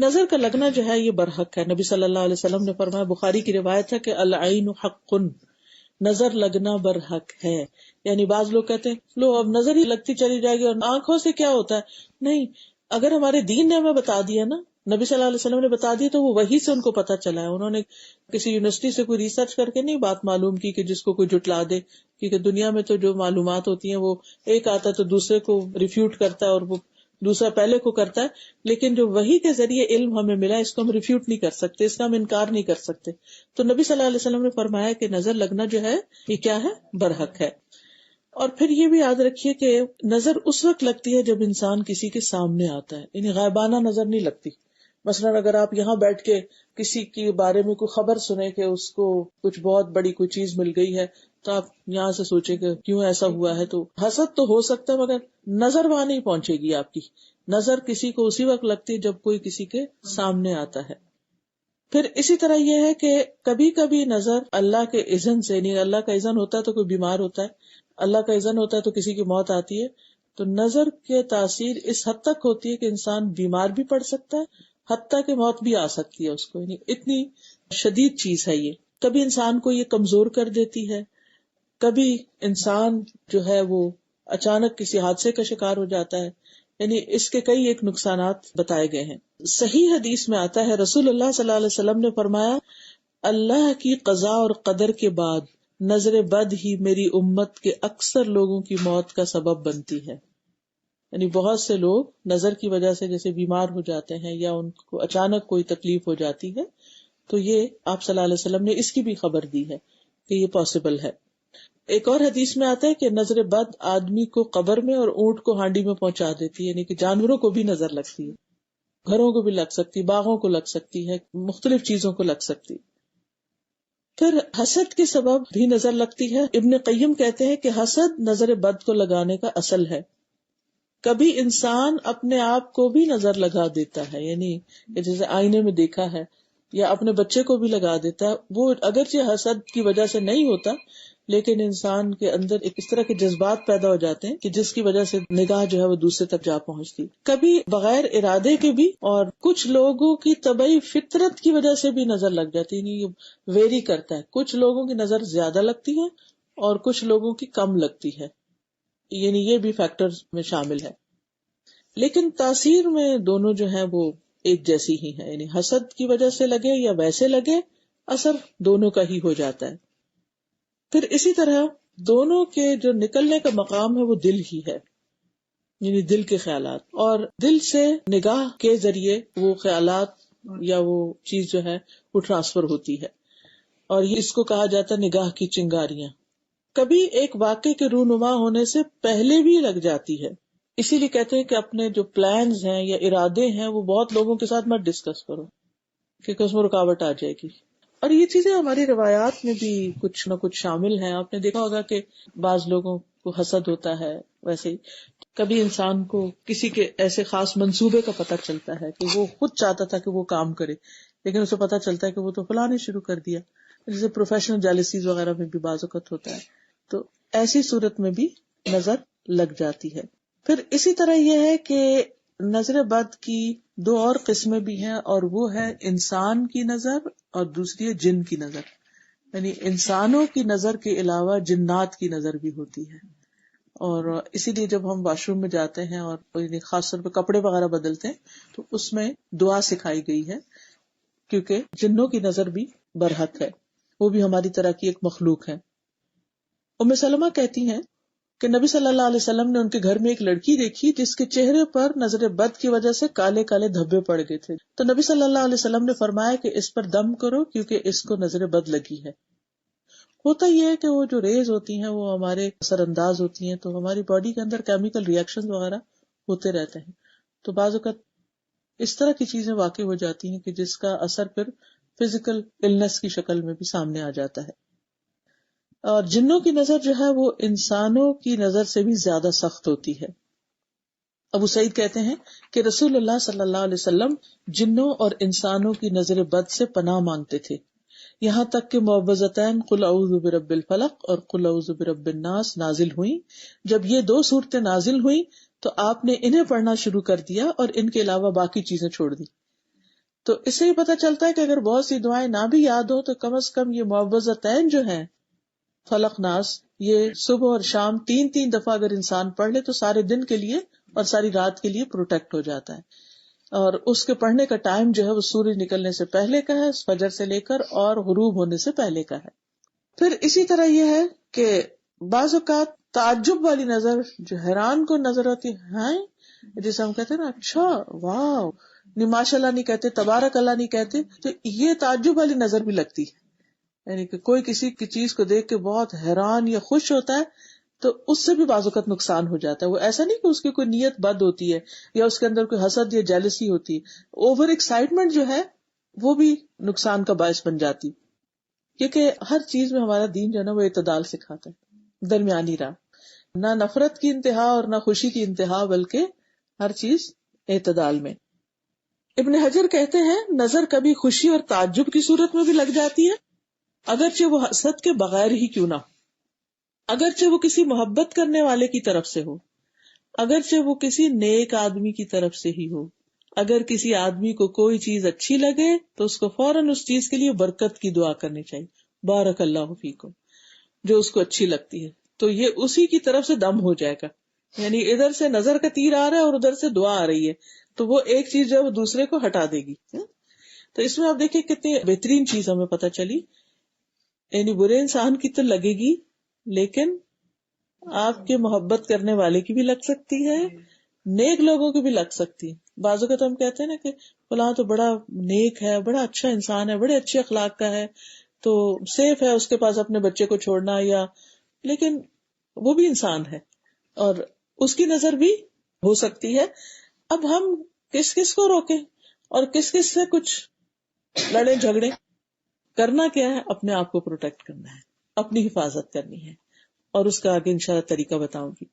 نظر کا لگنا جو ہے یہ برحق ہے. نبی صلی اللہ علیہ وسلم نے فرمایا، بخاری کی روایت ہے کہ العین حق، نظر لگنا برحق ہے. یعنی بعض لوگ کہتے ہیں لو اب نظر ہی لگتی چلی جائے گی اور آنکھوں سے کیا ہوتا ہے. نہیں، اگر ہمارے دین نے ہمیں بتا دیا نا، نبی صلی اللہ علیہ وسلم نے بتا دی، تو وہ وہی سے ان کو پتا چلا ہے. انہوں نے کسی یونیورسٹی سے کوئی ریسرچ کر کے نہیں بات معلوم کی کہ جس کو کوئی جھٹلا دے، کیونکہ دنیا میں تو جو معلومات ہوتی ہیں وہ ایک آتا ہے تو دوسرے کو ریفیوٹ کرتا ہے اور وہ دوسرا پہلے کو کرتا ہے. لیکن جو وحی کے ذریعے علم ہمیں ملا، اس کو ہم ریفیوٹ نہیں کر سکتے، اس کا ہم انکار نہیں کر سکتے. تو نبی صلی اللہ علیہ وسلم نے فرمایا کہ نظر لگنا جو ہے یہ کیا ہے؟ برحق ہے. اور پھر یہ بھی یاد رکھیے کہ نظر اس وقت لگتی ہے جب انسان کسی کے سامنے آتا ہے، یعنی غائبانہ نظر نہیں لگتی. مثلاً اگر آپ یہاں بیٹھ کے کسی کے بارے میں کوئی خبر سنیں کہ اس کو کچھ بہت بڑی کوئی چیز مل گئی ہے، تو آپ یہاں سے سوچیں کہ کیوں ایسا ہوا ہے، تو حسد تو ہو سکتا ہے مگر نظر وہاں نہیں پہنچے گی. آپ کی نظر کسی کو اسی وقت لگتی ہے جب کوئی کسی کے سامنے آتا ہے. پھر اسی طرح یہ ہے کہ کبھی کبھی نظر اللہ کے اذن سے، یعنی اللہ کا اذن ہوتا ہے تو کوئی بیمار ہوتا ہے، اللہ کا اذن ہوتا ہے تو کسی کی موت آتی ہے. تو نظر کے تاثیر اس حد تک ہوتی ہے کہ انسان بیمار بھی پڑ سکتا ہے، حتیٰ کہ موت بھی آ سکتی ہے اس کو. یعنی اتنی شدید چیز ہے یہ. کبھی انسان کو یہ کمزور کر دیتی ہے، کبھی انسان جو ہے وہ اچانک کسی حادثے کا شکار ہو جاتا ہے. یعنی اس کے کئی ایک نقصانات بتائے گئے ہیں. صحیح حدیث میں آتا ہے، رسول اللہ صلی اللہ علیہ وسلم نے فرمایا، اللہ کی قضاء اور قدر کے بعد نظر بد ہی میری امت کے اکثر لوگوں کی موت کا سبب بنتی ہے. یعنی بہت سے لوگ نظر کی وجہ سے جیسے بیمار ہو جاتے ہیں یا ان کو اچانک کوئی تکلیف ہو جاتی ہے، تو یہ آپ صلی اللہ علیہ وسلم نے اس کی بھی خبر دی ہے کہ یہ پاسبل ہے. ایک اور حدیث میں آتا ہے کہ نظر بد آدمی کو قبر میں اور اونٹ کو ہانڈی میں پہنچا دیتی ہے. یعنی کہ جانوروں کو بھی نظر لگتی ہے، گھروں کو بھی لگ سکتی، باغوں کو لگ سکتی ہے، مختلف چیزوں کو لگ سکتی. پھر حسد کے سبب بھی نظر لگتی ہے. ابن قیم کہتے ہیں کہ حسد نظر بد کو لگانے کا اصل ہے. کبھی انسان اپنے آپ کو بھی نظر لگا دیتا ہے، یعنی جیسے آئینے میں دیکھا ہے، یا اپنے بچے کو بھی لگا دیتا ہے. وہ اگرچہ حسد کی وجہ سے نہیں ہوتا، لیکن انسان کے اندر ایک اس طرح کے جذبات پیدا ہو جاتے ہیں کہ جس کی وجہ سے نگاہ جو ہے وہ دوسرے تک جا پہنچتی. کبھی بغیر ارادے کے بھی، اور کچھ لوگوں کی طبعی فطرت کی وجہ سے بھی نظر لگ جاتی ہے. یہ ویری کرتا ہے، کچھ لوگوں کی نظر زیادہ لگتی ہے اور کچھ لوگوں کی کم لگتی ہے. یعنی یہ بھی فیکٹرز میں شامل ہے. لیکن تاثیر میں دونوں جو ہیں وہ ایک جیسی ہی ہے. یعنی حسد کی وجہ سے لگے یا ویسے لگے، اثر دونوں کا ہی ہو جاتا ہے. پھر اسی طرح دونوں کے جو نکلنے کا مقام ہے وہ دل ہی ہے، یعنی دل کے خیالات، اور دل سے نگاہ کے ذریعے وہ خیالات یا وہ چیز جو ہے وہ ٹرانسفر ہوتی ہے. اور اس کو کہا جاتا ہے نگاہ کی چنگاریاں. کبھی ایک واقعے کے رونما ہونے سے پہلے بھی لگ جاتی ہے. اسی لیے کہتے ہیں کہ اپنے جو پلانز ہیں یا ارادے ہیں وہ بہت لوگوں کے ساتھ مت ڈسکس کرو، کیونکہ اس میں رکاوٹ آ جائے گی. اور یہ چیزیں ہماری روایات میں بھی کچھ نہ کچھ شامل ہیں. آپ نے دیکھا ہوگا کہ بعض لوگوں کو حسد ہوتا ہے. ویسے ہی کبھی انسان کو کسی کے ایسے خاص منصوبے کا پتہ چلتا ہے کہ وہ خود چاہتا تھا کہ وہ کام کرے، لیکن اسے پتہ چلتا ہے کہ وہ تو فلاں نے شروع کر دیا. جیسے پروفیشنل جیلسیز وغیرہ میں بھی بعض اوقات ہوتا ہے. تو ایسی صورت میں بھی نظر لگ جاتی ہے. پھر اسی طرح یہ ہے کہ نظر بد کی دو اور قسمیں بھی ہیں، اور وہ ہے انسان کی نظر اور دوسری ہے جن کی نظر. یعنی انسانوں کی نظر کے علاوہ جنات کی نظر بھی ہوتی ہے. اور اسی لیے جب ہم واش روم میں جاتے ہیں اور خاص طور پہ کپڑے وغیرہ بدلتے ہیں تو اس میں دعا سکھائی گئی ہے، کیونکہ جنوں کی نظر بھی برحق ہے، وہ بھی ہماری طرح کی ایک مخلوق ہے. ام سلمہ کہتی ہیں کہ نبی صلی اللہ علیہ وسلم نے ان کے گھر میں ایک لڑکی دیکھی جس کے چہرے پر نظر بد کی وجہ سے کالے کالے دھبے پڑ گئے تھے. تو نبی صلی اللہ علیہ وسلم نے فرمایا کہ اس پر دم کرو کیونکہ اس کو نظر بد لگی ہے. ہوتا یہ ہے کہ وہ جو ریز ہوتی ہیں وہ ہمارے اثر انداز ہوتی ہیں، تو ہماری باڈی کے اندر کیمیکل ریئیکشن وغیرہ ہوتے رہتے ہیں. تو بعض اوقات اس طرح کی چیزیں واقع ہو جاتی ہیں کہ جس کا اثر پھر فزیکل النس کی شکل میں بھی سامنے آ جاتا ہے. اور جنوں کی نظر جو ہے وہ انسانوں کی نظر سے بھی زیادہ سخت ہوتی ہے. ابو سعید کہتے ہیں کہ رسول اللہ صلی اللہ علیہ وسلم جنوں اور انسانوں کی نظر بد سے پناہ مانگتے تھے، یہاں تک کہ معوذتین قل اعوذ برب الفلق اور قل اعوذ برب الناس نازل ہوئیں. جب یہ دو صورتیں نازل ہوئیں تو آپ نے انہیں پڑھنا شروع کر دیا اور ان کے علاوہ باقی چیزیں چھوڑ دی. تو اس سے یہ پتہ چلتا ہے کہ اگر بہت سی دعائیں نہ بھی یاد ہو تو کم از کم یہ معوذتین جو ہیں فلق ناس، یہ صبح اور شام 3 دفعہ اگر انسان پڑھ لے تو سارے دن کے لیے اور ساری رات کے لیے پروٹیکٹ ہو جاتا ہے. اور اس کے پڑھنے کا ٹائم جو ہے وہ سورج نکلنے سے پہلے کا ہے، فجر سے لے کر اور غروب ہونے سے پہلے کا ہے. پھر اسی طرح یہ ہے کہ بعض اوقات تعجب والی نظر جو حیران کو نظر آتی ہے، جسے ہم کہتے ہیں نا اچھا واو، ماشاء اللہ نہیں کہتے، تبارک اللہ نہیں کہتے، تو یہ تعجب والی نظر بھی لگتی ہے. یعنی کہ کوئی کسی کی چیز کو دیکھ کے بہت حیران یا خوش ہوتا ہے تو اس سے بھی بعض اوقات نقصان ہو جاتا ہے. وہ ایسا نہیں کہ اس کی کوئی نیت بد ہوتی ہے یا اس کے اندر کوئی حسد یا جیلسی ہوتی ہے، اوور ایکسائٹمنٹ جو ہے وہ بھی نقصان کا باعث بن جاتی، کیونکہ ہر چیز میں ہمارا دین جو ہے نا وہ اعتدال سکھاتا ہے، درمیانی راہ، نہ نفرت کی انتہا اور نہ خوشی کی انتہا، بلکہ ہر چیز اعتدال میں. ابن حجر کہتے ہیں نظر کبھی خوشی اور تعجب کی صورت میں بھی لگ جاتی ہے، اگرچہ وہ حسد کے بغیر ہی کیوں نہ، اگرچہ وہ کسی محبت کرنے والے کی طرف سے ہو، اگرچہ وہ کسی نیک آدمی کی طرف سے ہی ہو. اگر کسی آدمی کو کوئی چیز اچھی لگے تو اس کو فوراً اس چیز کے لیے برکت کی دعا کرنی چاہیے، بارک اللہ فیکم، جو اس کو اچھی لگتی ہے تو یہ اسی کی طرف سے دم ہو جائے گا. یعنی ادھر سے نظر کا تیر آ رہا ہے اور ادھر سے دعا آ رہی ہے تو وہ ایک چیز جو ہے وہ دوسرے کو ہٹا دے گی. تو اس میں آپ دیکھیں کتنی بہترین چیز ہمیں پتہ چلی. یعنی برے انسان کی تو لگے گی، لیکن آپ کے محبت کرنے والے کی بھی لگ سکتی ہے، نیک لوگوں کی بھی لگ سکتی ہے. بعضوں کا تو ہم کہتے ہیں نا کہ فلاں تو بڑا نیک ہے، بڑا اچھا انسان ہے، بڑے اچھے اخلاق کا ہے، تو سیف ہے اس کے پاس اپنے بچے کو چھوڑنا، یا لیکن وہ بھی انسان ہے اور اس کی نظر بھی ہو سکتی ہے. اب ہم کس کس کو روکیں اور کس کس سے کچھ لڑے جھگڑے؟ کرنا کیا ہے؟ اپنے آپ کو پروٹیکٹ کرنا ہے، اپنی حفاظت کرنی ہے، اور اس کا آگے انشاءاللہ طریقہ بتاؤں گی.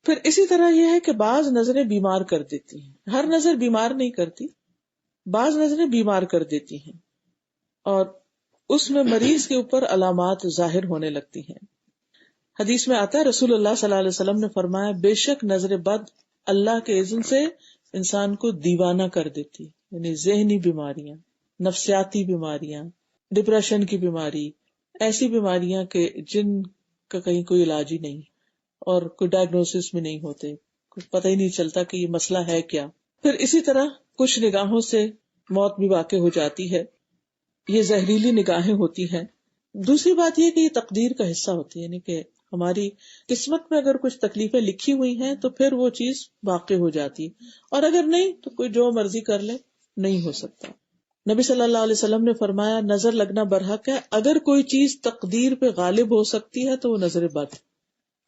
پھر اسی طرح یہ ہے کہ بعض نظریں بیمار کر دیتی ہیں، ہر نظر بیمار نہیں کرتی، بعض نظریں بیمار کر دیتی ہیں اور اس میں مریض کے اوپر علامات ظاہر ہونے لگتی ہیں. حدیث میں آتا ہے رسول اللہ صلی اللہ علیہ وسلم نے فرمایا بے شک نظر بد اللہ کے اذن سے انسان کو دیوانہ کر دیتی، یعنی ذہنی بیماریاں، نفسیاتی بیماریاں، ڈپریشن کی بیماری، ایسی بیماریاں کہ جن کا کہیں کوئی علاج ہی نہیں اور کوئی ڈائگنوسس میں نہیں ہوتے، کچھ پتہ ہی نہیں چلتا کہ یہ مسئلہ ہے کیا. پھر اسی طرح کچھ نگاہوں سے موت بھی واقع ہو جاتی ہے، یہ زہریلی نگاہیں ہوتی ہیں. دوسری بات یہ کہ یہ تقدیر کا حصہ ہوتی ہے، یعنی کہ ہماری قسمت میں اگر کچھ تکلیفیں لکھی ہوئی ہیں تو پھر وہ چیز واقع ہو جاتی ہے، اور اگر نہیں تو کوئی جو مرضی کر لے، نہیں ہو سکتا. نبی صلی اللہ علیہ وسلم نے فرمایا نظر لگنا برحق ہے، اگر کوئی چیز تقدیر پہ غالب ہو سکتی ہے تو وہ نظر بد.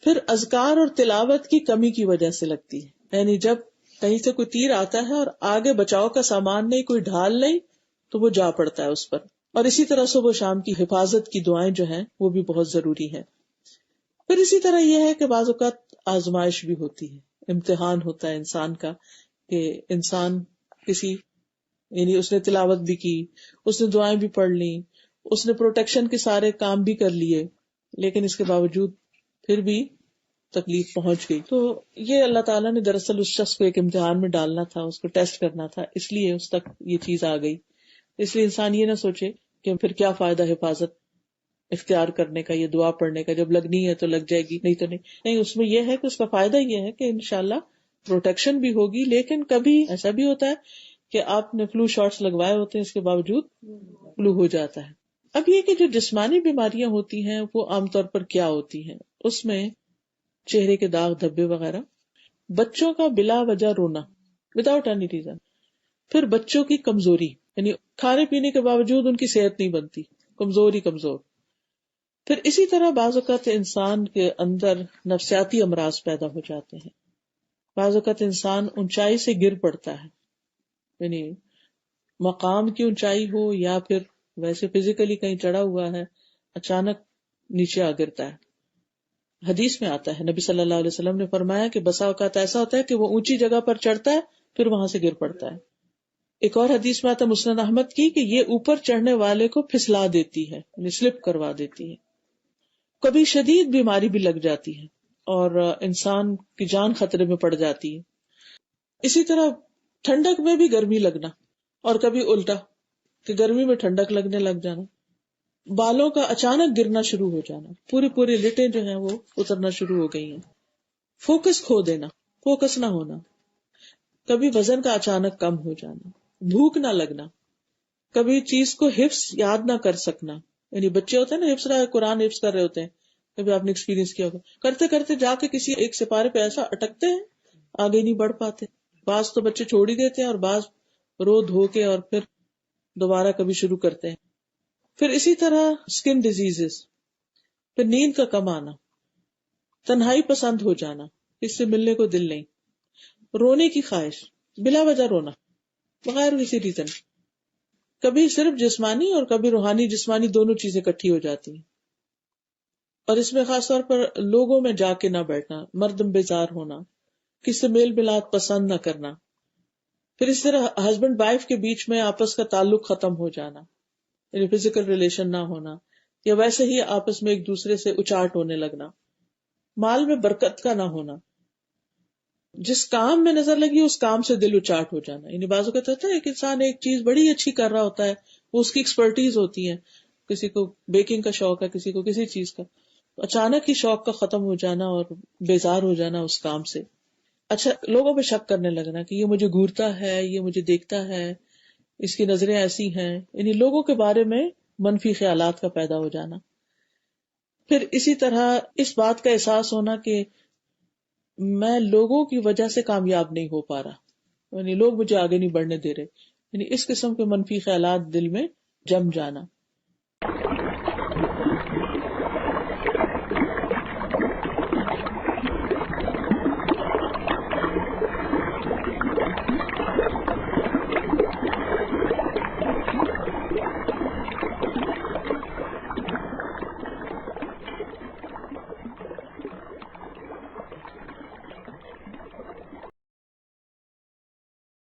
پھر اذکار اور تلاوت کی کمی کی وجہ سے لگتی ہے، یعنی جب کہیں سے کوئی تیر آتا ہے اور آگے بچاؤ کا سامان نہیں، کوئی ڈھال نہیں، تو وہ جا پڑتا ہے اس پر. اور اسی طرح صبح و شام کی حفاظت کی دعائیں جو ہیں وہ بھی بہت ضروری ہیں. پھر اسی طرح یہ ہے کہ بعض اوقات آزمائش بھی ہوتی ہے، امتحان ہوتا ہے انسان کا، کہ انسان کسی، یعنی اس نے تلاوت بھی کی، اس نے دعائیں بھی پڑھ لی، اس نے پروٹیکشن کے سارے کام بھی کر لیے، لیکن اس کے باوجود پھر بھی تکلیف پہنچ گئی. تو یہ اللہ تعالیٰ نے دراصل اس شخص کو ایک امتحان میں ڈالنا تھا، اس کو ٹیسٹ کرنا تھا، اس لیے اس تک یہ چیز آ گئی. اس لیے انسان یہ نہ سوچے کہ پھر کیا فائدہ حفاظت اختیار کرنے کا، یہ دعا پڑھنے کا، جب لگنی ہے تو لگ جائے گی، نہیں تو نہیں. اس میں یہ ہے کہ اس کا فائدہ یہ ہے کہ انشاءاللہ پروٹیکشن بھی ہوگی. لیکن کبھی ایسا بھی ہوتا ہے کہ آپ نے فلو شاٹس لگوائے ہوتے ہیں، اس کے باوجود فلو ہو جاتا ہے. اب یہ کہ جو جسمانی بیماریاں ہوتی ہیں وہ عام طور پر کیا ہوتی ہیں، اس میں چہرے کے داغ دھبے وغیرہ، بچوں کا بلا وجہ رونا وداؤٹ اینی ریزن، پھر بچوں کی کمزوری، یعنی کھانے پینے کے باوجود ان کی صحت نہیں بنتی، کمزور ہی کمزور. پھر اسی طرح بعض اوقات انسان کے اندر نفسیاتی امراض پیدا ہو جاتے ہیں. بعض اوقات انسان اونچائی سے گر پڑتا ہے، یعنی مقام کی اونچائی ہو یا پھر ویسے فزیکلی کہیں چڑھا ہوا ہے، اچانک نیچے آ گرتا ہے. حدیث میں آتا ہے نبی صلی اللہ علیہ وسلم نے فرمایا کہ بسا اوقات ایسا ہوتا ہے کہ وہ اونچی جگہ پر چڑھتا ہے پھر وہاں سے گر پڑتا ہے. ایک اور حدیث میں آتا ہے مسند احمد کی کہ یہ اوپر چڑھنے والے کو پھسلا دیتی ہے، یعنی سلپ کروا دیتی ہے. کبھی شدید بیماری بھی لگ جاتی ہے اور انسان کی جان خطرے میں پڑ جاتی ہے. اسی طرح ٹھنڈک میں بھی گرمی لگنا، اور کبھی الٹا کہ گرمی میں ٹھنڈک لگنے لگ جانا، بالوں کا اچانک گرنا شروع ہو جانا، پوری پوری لٹیں جو ہیں وہ اترنا شروع ہو گئی ہیں، فوکس کھو دینا، فوکس نہ ہونا، کبھی وزن کا اچانک کم ہو جانا، بھوک نہ لگنا، کبھی چیز کو حفظ یاد نہ کر سکنا، یعنی بچے ہوتے ہیں نا حفظ رہا قرآن حفظ کر رہے ہوتے ہیں، کبھی آپ نے ایکسپیرینس کیا ہوگا، کرتے کرتے جا کے کسی ایک سپارے پہ ایسا اٹکتے ہیں آگے نہیں بڑھ پاتے، بعض تو بچے چھوڑ ہی دیتے ہیں اور بعض رو دھو کے اور پھر دوبارہ کبھی شروع کرتے ہیں. پھر اسی طرح اسکن ڈیزیز، پھر نیند کا کم آنا، تنہائی پسند ہو جانا، اس سے ملنے کو دل نہیں، رونے کی خواہش، بلا وجہ رونا بغیر کسی ریزن، کبھی صرف جسمانی اور کبھی روحانی جسمانی دونوں چیزیں اکٹھی ہو جاتی ہیں. اور اس میں خاص طور پر لوگوں میں جا کے نہ بیٹھنا، مردم بیزار ہونا، کسی سے میل ملاپ پسند نہ کرنا. پھر اس طرح ہسبینڈ وائف کے بیچ میں آپس کا تعلق ختم ہو جانا، یعنی فزیکل ریلیشن نہ ہونا، یا ویسے ہی آپس میں ایک دوسرے سے اچاٹ ہونے لگنا. مال میں برکت کا نہ ہونا، جس کام میں نظر لگی اس کام سے دل اچاٹ ہو جانا. یعنی بعض اوقات ہوتا ہے ایک انسان ایک چیز بڑی اچھی کر رہا ہوتا ہے، وہ اس کی ایکسپرٹیز ہوتی ہے، کسی کو بیکنگ کا شوق ہے، کسی کو کسی چیز کا، اچانک ہی شوق کا ختم ہو جانا اور بیزار ہو جانا اس کام سے. اچھا، لوگوں پہ شک کرنے لگنا کہ یہ مجھے گھورتا ہے، یہ مجھے دیکھتا ہے، اس کی نظریں ایسی ہیں، یعنی لوگوں کے بارے میں منفی خیالات کا پیدا ہو جانا. پھر اسی طرح اس بات کا احساس ہونا کہ میں لوگوں کی وجہ سے کامیاب نہیں ہو پا رہا، یعنی لوگ مجھے آگے نہیں بڑھنے دے رہے، یعنی اس قسم کے منفی خیالات دل میں جم جانا.